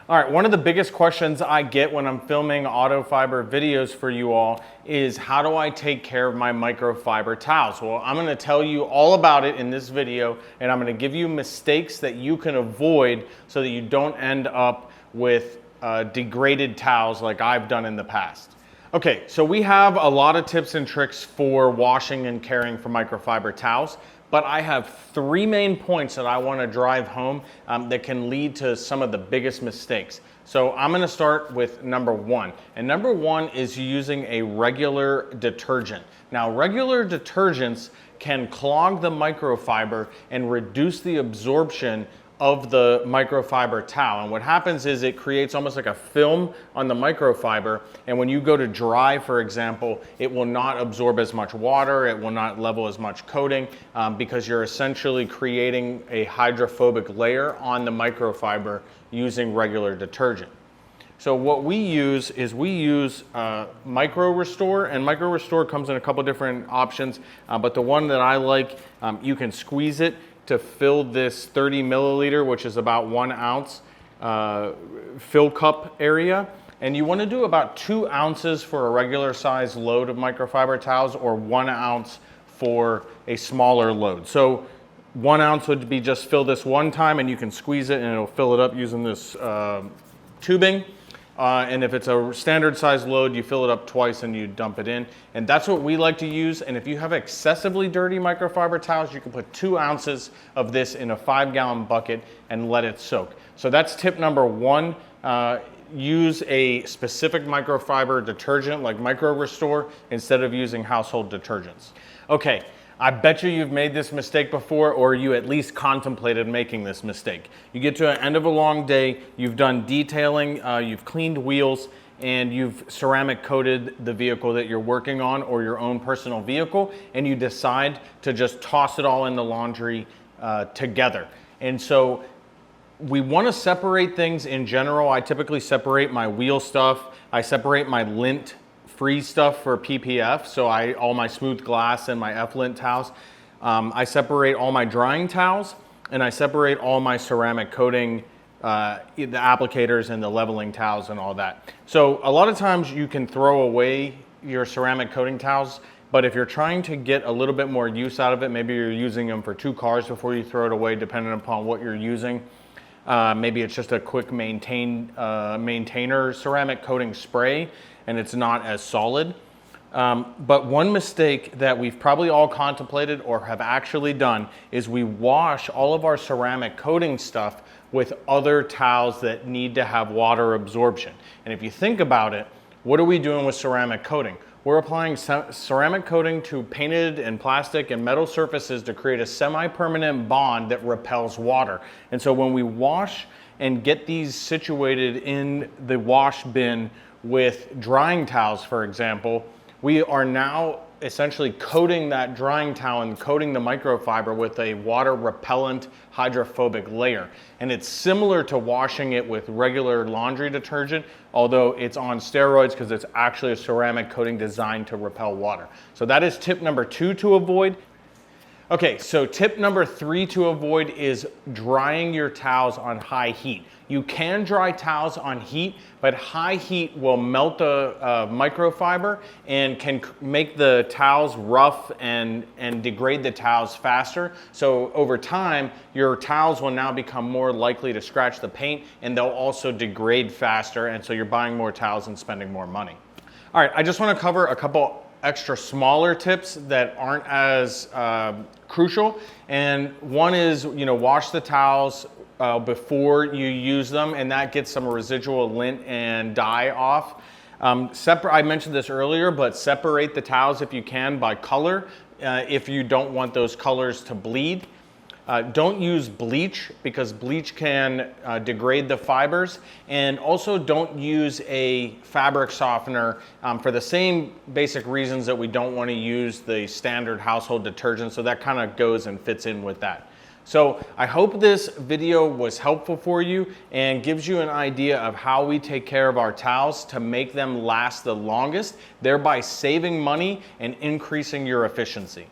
All right, one of the biggest questions I get when I'm filming auto fiber videos for you all is how do I take care of my microfiber towels? Well, I'm gonna tell you all about it in this video, and I'm gonna give you mistakes that you can avoid so that you don't end up with degraded towels like I've done in the past. Okay, so we have a lot of tips and tricks for washing and caring for microfiber towels, but I have three main points that I want to drive home that can lead to some of the biggest mistakes. So I'm going to start with number one. And number one is using a regular detergent. Now, regular detergents can clog the microfiber and reduce the absorption of the microfiber towel. And what happens is it creates almost like a film on the microfiber, and when you go to dry, for example, it will not absorb as much water, it will not level as much coating, because you're essentially creating a hydrophobic layer on the microfiber using regular detergent. So what we use is Micro Restore, and Micro Restore comes in a couple different options, but the one that I like, you can squeeze it to fill this 30 milliliter, which is about 1 ounce fill cup area. And you want to do about 2 ounces for a regular size load of microfiber towels, or 1 ounce for a smaller load. So 1 ounce would be just fill this one time, and you can squeeze it and it'll fill it up using this tubing. And if it's a standard size load, you fill it up twice and you dump it in. And that's what we like to use. And if you have excessively dirty microfiber towels, you can put 2 ounces of this in a 5-gallon bucket and let it soak. So that's tip number one. Use a specific microfiber detergent like Micro Restore instead of using household detergents. Okay. I bet you've made this mistake before, or you at least contemplated making this mistake. You get to the end of a long day, you've done detailing, you've cleaned wheels, and you've ceramic coated the vehicle that you're working on or your own personal vehicle, and you decide to just toss it all in the laundry together. And so we want to separate things in general. I typically separate my wheel stuff, I separate my lint free stuff for PPF, so all my smooth glass and my F-lint towels. I separate all my drying towels, and I separate all my ceramic coating, the applicators and the leveling towels and all that. So a lot of times you can throw away your ceramic coating towels, but if you're trying to get a little bit more use out of it, maybe you're using them for 2 cars before you throw it away, depending upon what you're using. Maybe it's just a quick maintainer ceramic coating spray, and it's not as solid. But one mistake that we've probably all contemplated or have actually done is we wash all of our ceramic coating stuff with other towels that need to have water absorption. And if you think about it, what are we doing with ceramic coating? We're applying ceramic coating to painted and plastic and metal surfaces to create a semi-permanent bond that repels water. And so when we wash and get these situated in the wash bin with drying towels, for example, we are now essentially coating that drying towel and coating the microfiber with a water repellent hydrophobic layer. And it's similar to washing it with regular laundry detergent, although it's on steroids because it's actually a ceramic coating designed to repel water. So that is tip number 2 to avoid. Okay, so tip number 3 to avoid is drying your towels on high heat. You can dry towels on heat, but high heat will melt the microfiber and can make the towels rough and degrade the towels faster. So over time, your towels will now become more likely to scratch the paint, and they'll also degrade faster, and so you're buying more towels and spending more money. All right, I just want to cover a couple extra smaller tips that aren't as crucial. And one is, wash the towels before you use them, and that gets some residual lint and dye off. I mentioned this earlier, but separate the towels if you can by color if you don't want those colors to bleed. Don't use bleach because bleach can degrade the fibers, and also don't use a fabric softener for the same basic reasons that we don't want to use the standard household detergent, so that kind of goes and fits in with that. So I hope this video was helpful for you and gives you an idea of how we take care of our towels to make them last the longest, thereby saving money and increasing your efficiency.